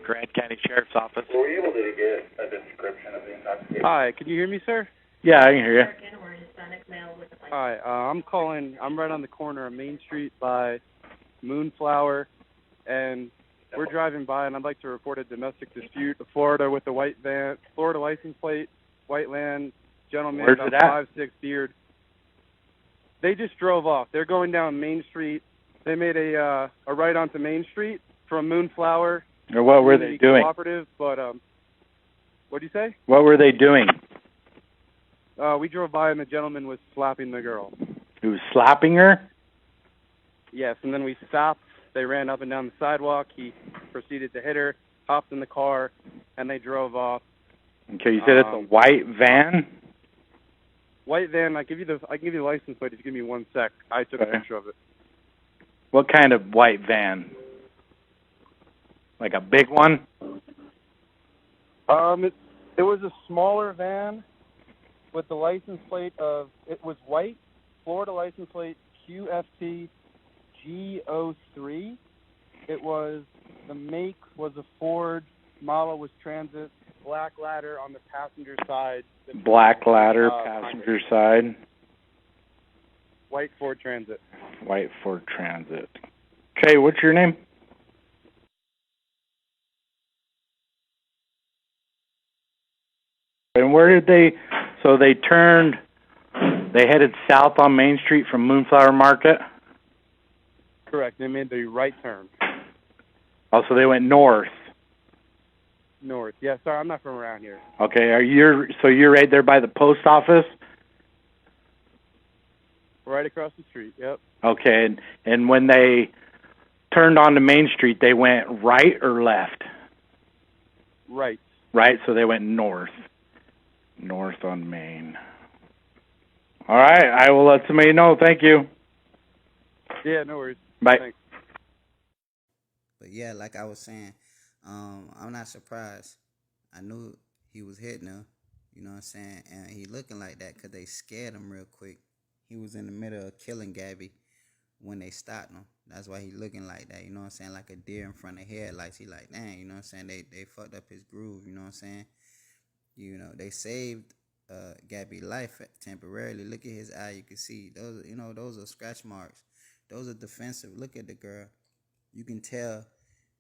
Grand County Sheriff's Office. Were you able to get a description of the intoxication? Hi, can you hear me, sir? Yeah, I can hear you. Hi, I'm calling. I'm right on the corner of Main Street by Moonflower, and we're driving by, and I'd like to report a domestic dispute. Florida with the white van, Florida license plate, white van, gentleman, Where's about it at? 5'6" beard. They just drove off. They're going down Main Street. They made a right onto Main Street from Moonflower. Or what were they doing? Cooperative, but what'd you say? What were they doing? We drove by, and the gentleman was slapping the girl. He was slapping her? Yes, and then we stopped. They ran up and down the sidewalk. He proceeded to hit her, hopped in the car, and they drove off. Okay, you said it's a white van? White van. I can give you the license plate if you give me 1 sec. I took a picture of it. What kind of white van? Like a big one? It was a smaller van with the license plate of, it was white, Florida license plate QFT G03. It was, the make was a Ford, model was Transit, black ladder on the passenger side. Black ladder, passenger side. White Ford Transit. White Ford Transit. Okay, what's your name? And where did they, so they headed south on Main Street from Moonflower Market? Correct. They made the right turn. Oh, so they went north. North. Yeah, sorry, I'm not from around here. Okay, so you're right there by the post office? Right across the street, yep. Okay, and when they turned onto Main Street, they went right or left? Right. Right, so they went north. North on Main. All right, I will let somebody know. Thank you. Yeah, no worries. Bye. Thanks. But yeah, like I was saying, I'm not surprised. I knew he was hitting her, you know what I'm saying? And he looking like that because they scared him real quick. He was in the middle of killing Gabby when they stopped him. That's why he looking like that, you know what I'm saying? Like a deer in front of headlights. He like, dang, you know what I'm saying? They fucked up his groove, you know what I'm saying? You know, they saved Gabby's life temporarily. Look at his eye. You can see those, you know, those are scratch marks. Those are defensive. Look at the girl. You can tell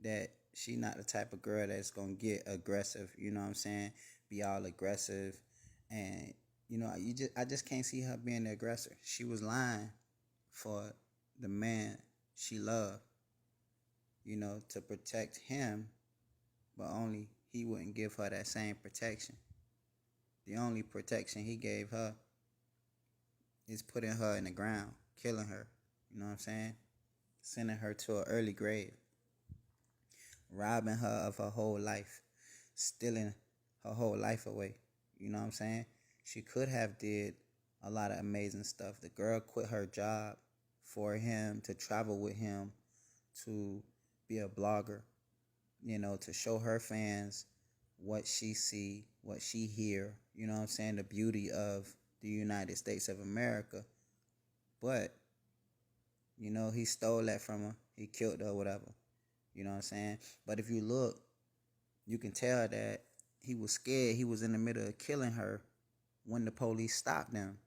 that she not the type of girl that's going to get aggressive, you know what I'm saying? Be all aggressive. And, you know, I just can't see her being the aggressor. She was lying for the man she loved, you know, to protect him, but only he wouldn't give her that same protection. The only protection he gave her is putting her in the ground, killing her, you know what I'm saying? Sending her to an early grave, robbing her of her whole life, stealing her whole life away, you know what I'm saying? She could have did a lot of amazing stuff. The girl quit her job for him, to travel with him, to be a blogger, you know, to show her fans what she see, what she hear, you know what I'm saying, the beauty of the United States of America. But, you know, he stole that from her. He killed her, whatever. You know what I'm saying? But if you look, you can tell that he was scared. He was in the middle of killing her when the police stopped them.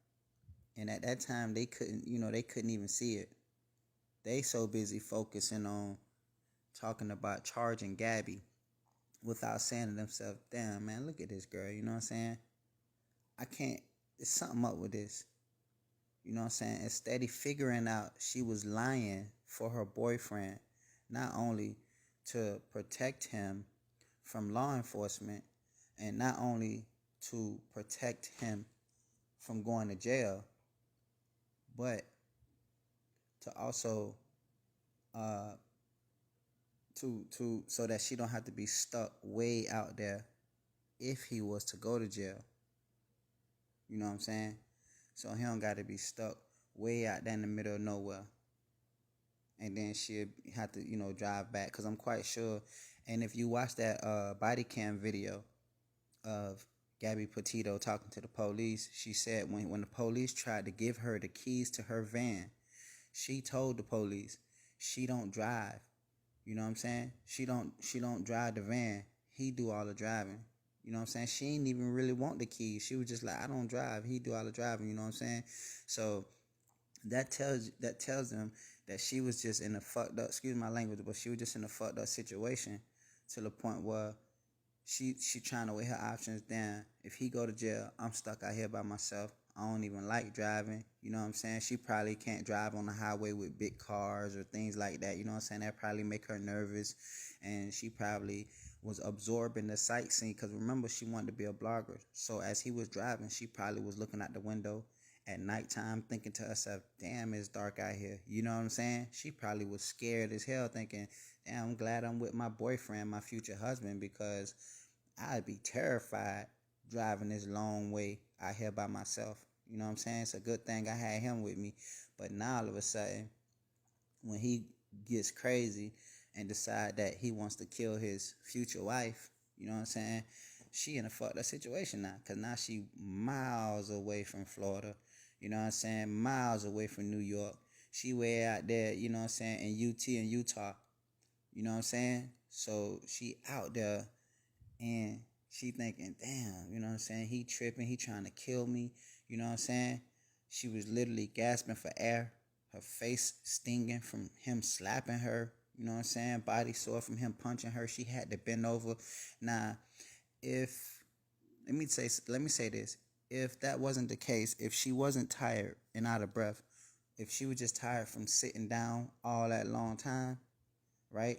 And at that time, they couldn't even see it. They so busy focusing on talking about charging Gabby without saying to themselves, damn, man, look at this girl, you know what I'm saying? There's something up with this. You know what I'm saying? And steady figuring out she was lying for her boyfriend, not only to protect him from law enforcement, and not only to protect him from going to jail, but to also so that she don't have to be stuck way out there if he was to go to jail. You know what I'm saying? So he don't got to be stuck way out there in the middle of nowhere. And then she'll have to, you know, drive back. Because I'm quite sure. And if you watch that body cam video of Gabby Petito talking to the police, she said when the police tried to give her the keys to her van, she told the police she don't drive. You know what I'm saying? She don't drive the van. He do all the driving. You know what I'm saying? She ain't even really want the keys. She was just like, I don't drive. He do all the driving. You know what I'm saying? So that tells them that she was just in a fucked up. Excuse my language, but she was just in a fucked up situation to the point where she trying to weigh her options down. If he go to jail, I'm stuck out here by myself. I don't even like driving. You know what I'm saying? She probably can't drive on the highway with big cars or things like that. You know what I'm saying? That probably make her nervous. And she probably was absorbing the sightseeing because remember, she wanted to be a blogger. So as he was driving, she probably was looking out the window at nighttime thinking to herself, damn, it's dark out here. You know what I'm saying? She probably was scared as hell thinking, damn, I'm glad I'm with my boyfriend, my future husband, because I'd be terrified driving this long way out here by myself. You know what I'm saying? It's a good thing I had him with me. But now all of a sudden, when he gets crazy and decide that he wants to kill his future wife, you know what I'm saying? She in a fucked up situation now, because now she miles away from Florida. You know what I'm saying? Miles away from New York. She way out there, you know what I'm saying, in UT in Utah. You know what I'm saying? So she out there and she thinking, damn, you know what I'm saying? He tripping, he trying to kill me. You know what I'm saying? She was literally gasping for air. Her face stinging from him slapping her. You know what I'm saying? Body sore from him punching her. She had to bend over. Now, if let me say this. If that wasn't the case, if she wasn't tired and out of breath, if she was just tired from sitting down all that long time, right?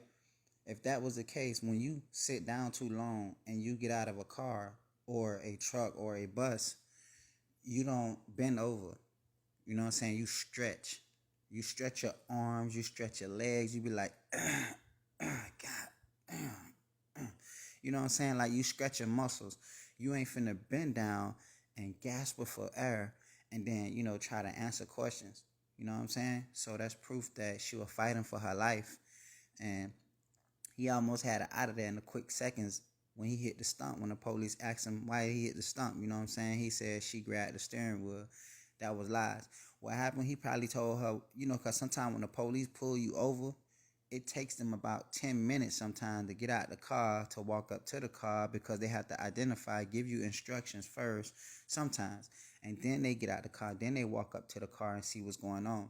If that was the case, when you sit down too long and you get out of a car or a truck or a bus, you don't bend over. You know what I'm saying? You stretch. You stretch your arms, you stretch your legs, you be like, God, you know what I'm saying? Like you stretch your muscles. You ain't finna bend down and gasp for air and then, try to answer questions. You know what I'm saying? So that's proof that she was fighting for her life. And he almost had her out of there in the quick seconds when he hit the stump. When the police asked him why he hit the stump, you know what I'm saying? He said she grabbed the steering wheel. That was lies. What happened? He probably told her, because sometimes when the police pull you over, it takes them about 10 minutes sometimes to get out the car, to walk up to the car, because they have to identify, give you instructions first sometimes. And then they get out the car. Then they walk up to the car and see what's going on.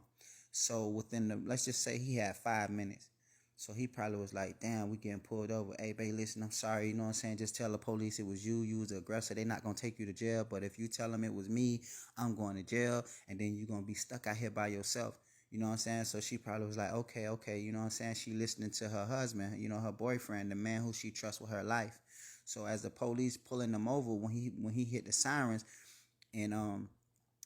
So let's just say he had 5 minutes. So he probably was like, damn, we getting pulled over. Hey, babe, listen, I'm sorry. You know what I'm saying? Just tell the police it was you. You was the aggressor. They not going to take you to jail. But if you tell them it was me, I'm going to jail. And then you're going to be stuck out here by yourself. You know what I'm saying? So she probably was like, okay. You know what I'm saying? She listening to her husband, her boyfriend, the man who she trusts with her life. So as the police pulling them over, when he hit the sirens and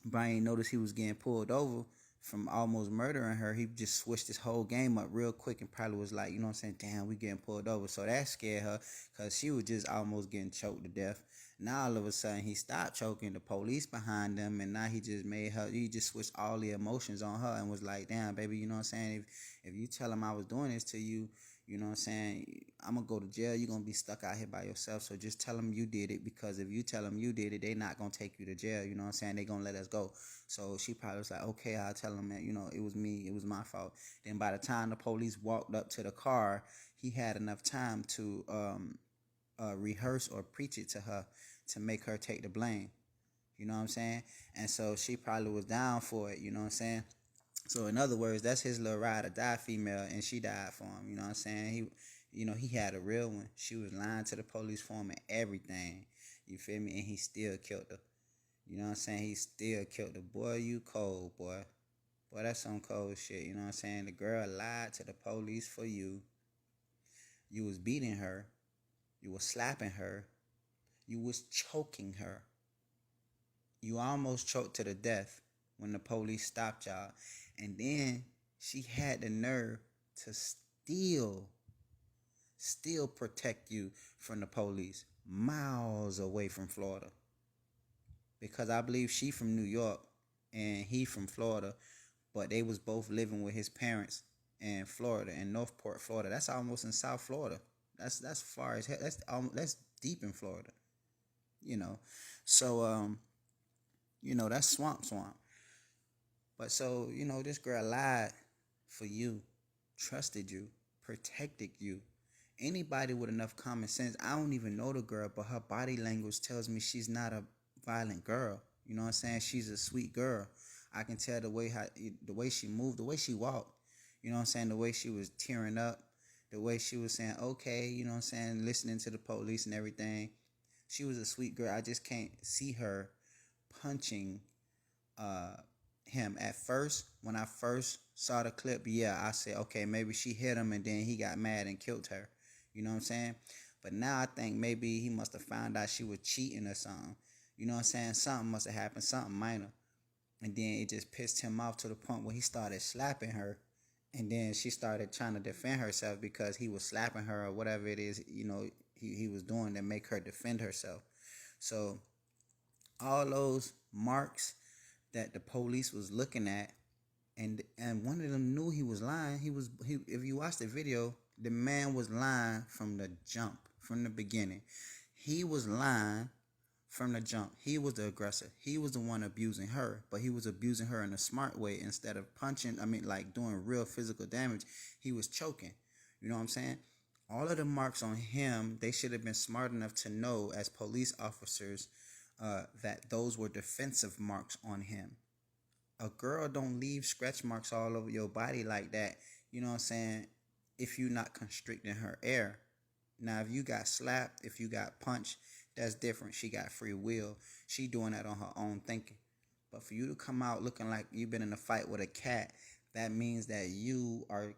Brian noticed he was getting pulled over from almost murdering her, he just switched his whole game up real quick and probably was like, you know what I'm saying, damn, we getting pulled over. So that scared her because she was just almost getting choked to death. Now all of a sudden he stopped choking, the police behind them, and now he just switched all the emotions on her and was like, damn, baby, you know what I'm saying, if you tell him I was doing this to you, you know what I'm saying, I'm going to go to jail. You're going to be stuck out here by yourself. So just tell them you did it, because if you tell them you did it, they not going to take you to jail. You know what I'm saying? They going to let us go. So she probably was like, okay, I'll tell them that, it was me. It was my fault. Then by the time the police walked up to the car, he had enough time to rehearse or preach it to her to make her take the blame. You know what I'm saying? And so she probably was down for it. You know what I'm saying? So in other words, that's his little ride or die female, and she died for him. You know what I'm saying? He had a real one. She was lying to the police for him and everything. You feel me? And he still killed her. You know what I'm saying? He still killed her. Boy, you cold, boy. Boy, that's some cold shit. You know what I'm saying? The girl lied to the police for you. You was beating her. You was slapping her. You was choking her. You almost choked to the death when the police stopped y'all. And then she had the nerve to still protect you from the police miles away from Florida. Because I believe she from New York and he from Florida, but they was both living with his parents in Florida, in Northport, Florida. That's almost in South Florida. That's far as hell. That's deep in Florida. So that's swamp. But so, this girl lied for you, trusted you, protected you. Anybody with enough common sense, I don't even know the girl, but her body language tells me she's not a violent girl. You know what I'm saying? She's a sweet girl. I can tell the way she moved, the way she walked. You know what I'm saying? The way she was tearing up, the way she was saying, okay, you know what I'm saying, listening to the police and everything. She was a sweet girl. I just can't see her punching him. At first, when I first saw the clip, yeah, I said, okay, maybe she hit him and then he got mad and killed her. You know what I'm saying? But now I think maybe he must have found out she was cheating or something. You know what I'm saying? Something must have happened, something minor. And then it just pissed him off to the point where he started slapping her. And then she started trying to defend herself because he was slapping her or whatever it is, you know, he was doing to make her defend herself. So all those marks that the police was looking at, and one of them knew he was lying. If you watch the video, the man was lying from the jump, from the beginning. He was lying from the jump. He was the aggressor. He was the one abusing her, but he was abusing her in a smart way. Instead of punching, like doing real physical damage, he was choking. You know what I'm saying? All of the marks on him, they should have been smart enough to know as police officers that those were defensive marks on him. A girl don't leave scratch marks all over your body like that, you know what I'm saying, if you're not constricting her air. Now, if you got slapped, if you got punched, that's different. She got free will. She doing that on her own thinking. But for you to come out looking like you've been in a fight with a cat, that means that you are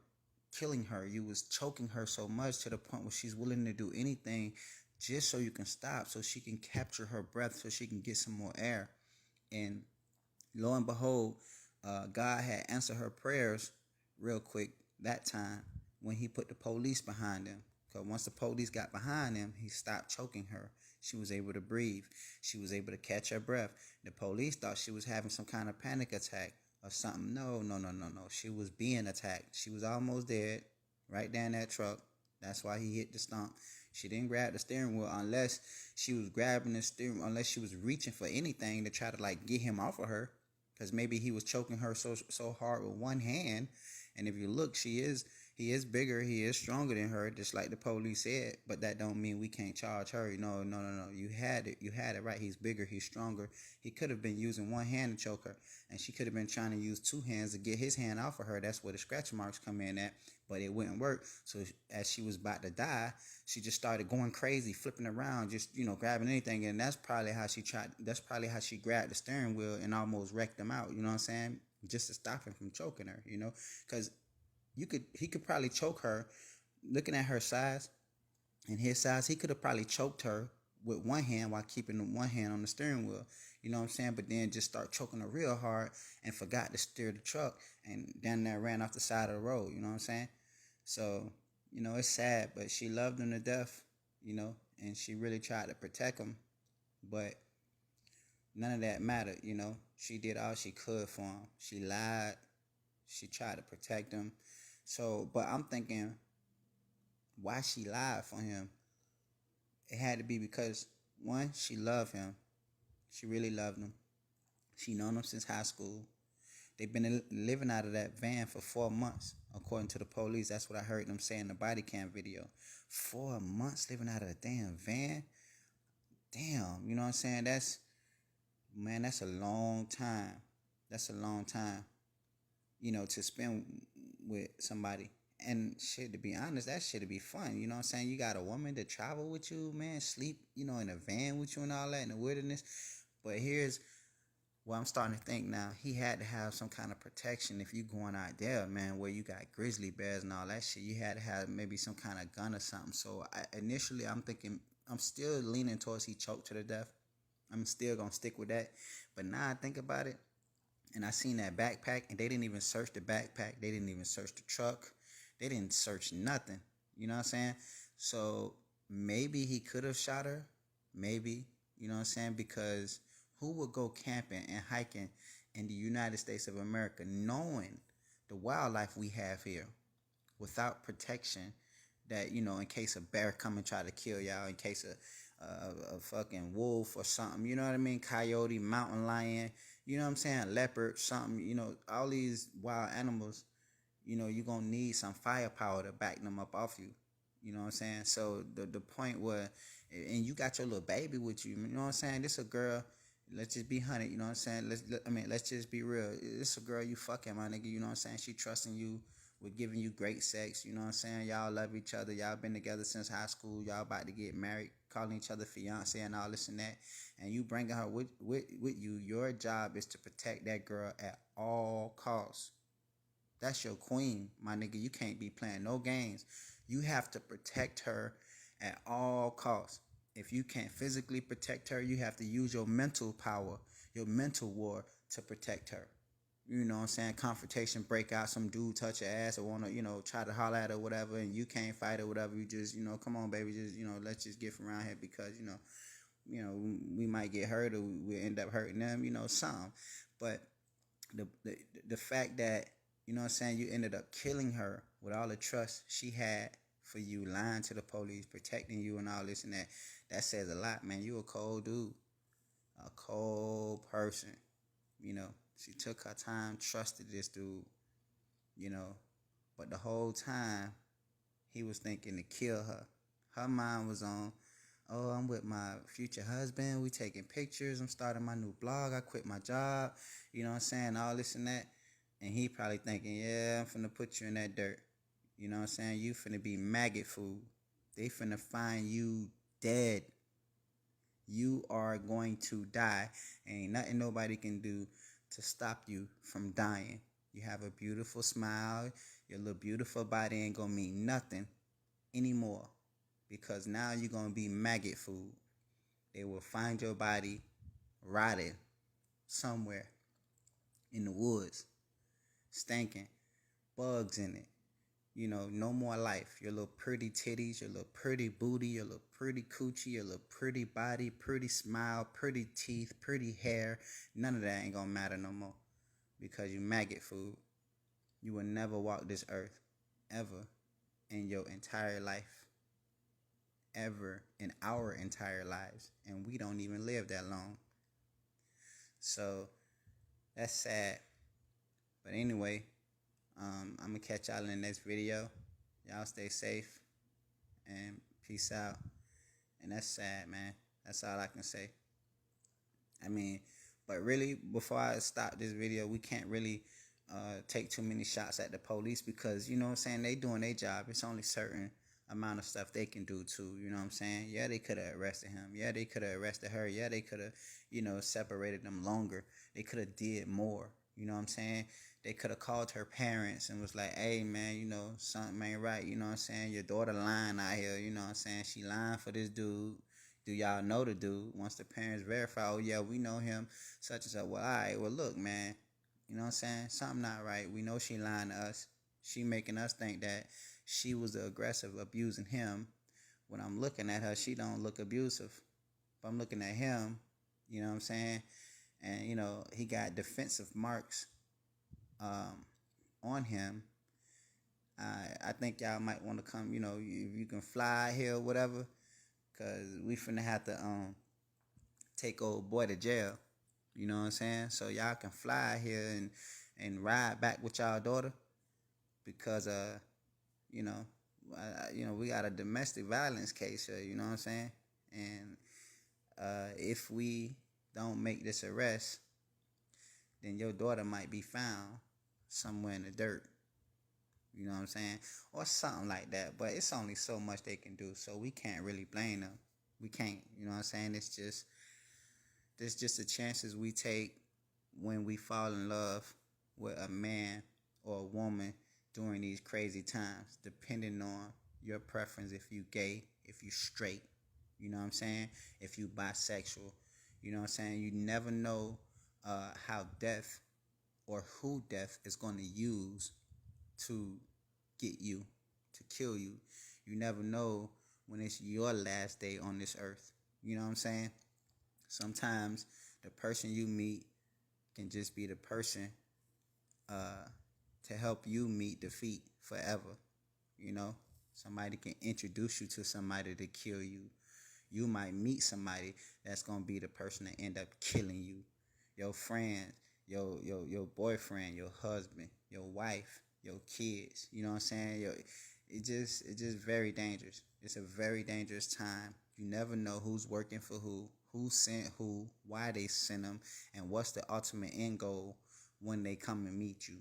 killing her. You was choking her so much to the point where she's willing to do anything just so you can stop, so she can capture her breath, so she can get some more air. And lo and behold, God had answered her prayers real quick that time when he put the police behind him. Because once the police got behind him, he stopped choking her. She was able to breathe. She was able to catch her breath. The police thought she was having some kind of panic attack or something. No. She was being attacked. She was almost dead right down that truck. That's why he hit the stump. She didn't grab the steering wheel unless she was grabbing the steering, unless she was reaching for anything to try to like get him off of her. Because maybe he was choking her so hard with one hand. And if you look, he is bigger, he is stronger than her, just like the police said. But that don't mean we can't charge her. No. You had it right. He's bigger, he's stronger. He could have been using one hand to choke her, and she could have been trying to use two hands to get his hand off of her. That's where the scratch marks come in at. But it wouldn't work. So as she was about to die, she just started going crazy, flipping around, just grabbing anything. And that's probably how she grabbed the steering wheel and almost wrecked him out. You know what I'm saying? Just to stop him from choking her. Because he could probably choke her. Looking at her size and his size, he could have probably choked her with one hand while keeping one hand on the steering wheel. You know what I'm saying? But then just start choking her real hard and forgot to steer the truck and down there ran off the side of the road. You know what I'm saying? So, it's sad, but she loved him to death, and she really tried to protect him. But none of that mattered, She did all she could for him. She lied. She tried to protect him. So, but I'm thinking, why she lied for him? It had to be because, one, she loved him. She really loved him. She known him since high school. They've been living out of that van for 4 months, according to the police. That's what I heard them say in the body cam video. 4 months living out of a damn van? Damn, you know what I'm saying? That's a long time. That's a long time, to spend with somebody. And shit, to be honest, that shit'd be fun. You know what I'm saying? You got a woman to travel with you, man, sleep, in a van with you and all that in the wilderness. But here's what I'm starting to think now. He had to have some kind of protection if you going out there, man, where you got grizzly bears and all that shit. You had to have maybe some kind of gun or something. So initially, I'm thinking, I'm still leaning towards he choked to the death. I'm still going to stick with that. But now I think about it, and I seen that backpack, and they didn't even search the backpack. They didn't even search the truck. They didn't search nothing. You know what I'm saying? So maybe he could have shot her. Maybe. You know what I'm saying? Because who would go camping and hiking in the United States of America knowing the wildlife we have here without protection that, in case a bear come and try to kill y'all, in case a fucking wolf or something, you know what I mean? Coyote, mountain lion, you know what I'm saying? Leopard, something, all these wild animals, you're going to need some firepower to back them up off you. You know what I'm saying? So the point where, and you got your little baby with you. You know what I'm saying? This a girl. Let's just be honey. You know what I'm saying? Let's just be real. This a girl you fucking, my nigga. You know what I'm saying? She trusting you with giving you great sex. You know what I'm saying? Y'all love each other. Y'all been together since high school. Y'all about to get married, calling each other fiance and all this and that. And you bringing her with you. Your job is to protect that girl at all costs. That's your queen, my nigga. You can't be playing no games. You have to protect her at all costs. If you can't physically protect her, you have to use your mental power, your mental war to protect her. You know what I'm saying? Confrontation, break out, some dude touch your ass or want to, try to holler at her or whatever, and you can't fight or whatever. You just, come on, baby, just, let's just get from around here because, we might get hurt or we end up hurting them, some. But the fact that, you know what I'm saying, you ended up killing her with all the trust she had for you, lying to the police, protecting you and all this and that says a lot, man. You a cold dude, a cold person, She took her time, trusted this dude, but the whole time he was thinking to kill her. Her mind was on, oh, I'm with my future husband, we taking pictures, I'm starting my new blog, I quit my job, you know what I'm saying, all this and that. And he probably thinking, yeah, I'm finna put you in that dirt. You know what I'm saying? You finna be maggot food. They finna find you dead. You are going to die. Ain't nothing nobody can do to stop you from dying. You have a beautiful smile. Your little beautiful body ain't gonna mean nothing anymore. Because now you're gonna be maggot food. They will find your body rotted somewhere in the woods. Stinking, bugs in it, no more life. Your little pretty titties, your little pretty booty, your little pretty coochie, your little pretty body, pretty smile, pretty teeth, pretty hair, none of that ain't gonna matter no more because you maggot food. You will never walk this earth ever in your entire life, ever in our entire lives, and we don't even live that long. So that's sad. But anyway, I'm going to catch y'all in the next video. Y'all stay safe and peace out. And that's sad, man. That's all I can say. But really, before I stop this video, we can't really take too many shots at the police because, you know what I'm saying, they doing their job. It's only certain amount of stuff they can do too, you know what I'm saying? Yeah, they could have arrested him. Yeah, they could have arrested her. Yeah, they could have, separated them longer. They could have did more, you know what I'm saying? They could have called her parents and was like, hey, man, something ain't right, you know what I'm saying? Your daughter lying out here, you know what I'm saying? She lying for this dude. Do y'all know the dude? Once the parents verify, oh, yeah, we know him, such and such. Well, all right, well, look, man, you know what I'm saying? Something not right. We know she lying to us. She making us think that she was the aggressive, abusing him. When I'm looking at her, she don't look abusive. If I'm looking at him, you know what I'm saying? And, he got defensive marks on him. I think y'all might want to come, if you can fly here or whatever, because we finna have to take old boy to jail. You know what I'm saying? So y'all can fly here and ride back with y'all daughter because, we got a domestic violence case here, you know what I'm saying? And if we don't make this arrest, then your daughter might be found somewhere in the dirt. You know what I'm saying? Or something like that. But it's only so much they can do, so we can't really blame them. We can't, you know what I'm saying? It's just the chances we take when we fall in love with a man or a woman during these crazy times, depending on your preference, if you gay, if you straight, you know what I'm saying? If you bisexual, you know what I'm saying? You never know how death or who death is going to use to get you, to kill you. You never know when it's your last day on this earth. You know what I'm saying? Sometimes the person you meet can just be the person to help you meet defeat forever. Somebody can introduce you to somebody to kill you. You might meet somebody that's going to be the person that end up killing you. Your friend, your boyfriend, your husband, your wife, your kids. You know what I'm saying? It just very dangerous. It's a very dangerous time. You never know who's working for who sent who, why they sent them, and what's the ultimate end goal when they come and meet you.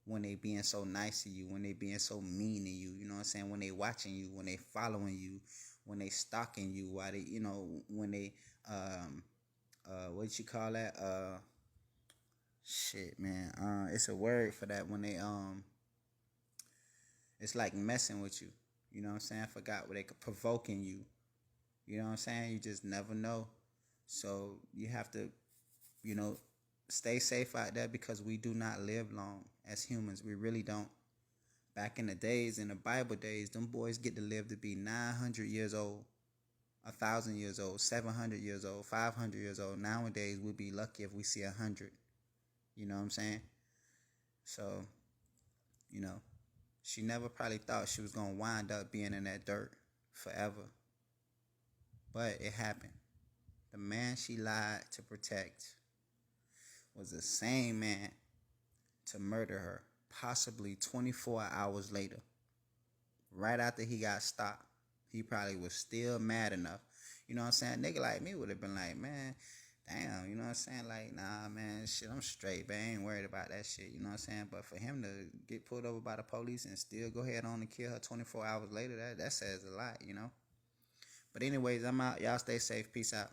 When they being so nice to you, when they being so mean to you, you know what I'm saying? When they watching you, when they following you, when they stalking you, why they, when they, what you call that? Shit, man. It's a word for that when they, it's like messing with you. You know what I'm saying? I forgot what they could provoking you. You know what I'm saying? You just never know. So you have to, you know, stay safe out there because we do not live long as humans. We really don't. Back in the days, in the Bible days, them boys get to live to be 900 years old, 1,000 years old, 700 years old, 500 years old. Nowadays, we'd be lucky if we see 100. You know what I'm saying? So, you know, she never probably thought she was going to wind up being in that dirt forever. But it happened. The man she lied to protect was the same man to murder her, possibly 24 hours later. Right after he got stopped, he probably was still mad enough. You know what I'm saying? Nigga like me would have been like, man, damn, you know what I'm saying? Like, nah, man, shit, I'm straight, man. I ain't worried about that shit, you know what I'm saying? But for him to get pulled over by the police and still go ahead on and kill her 24 hours later, that says a lot, you know? But anyways, I'm out. Y'all stay safe. Peace out.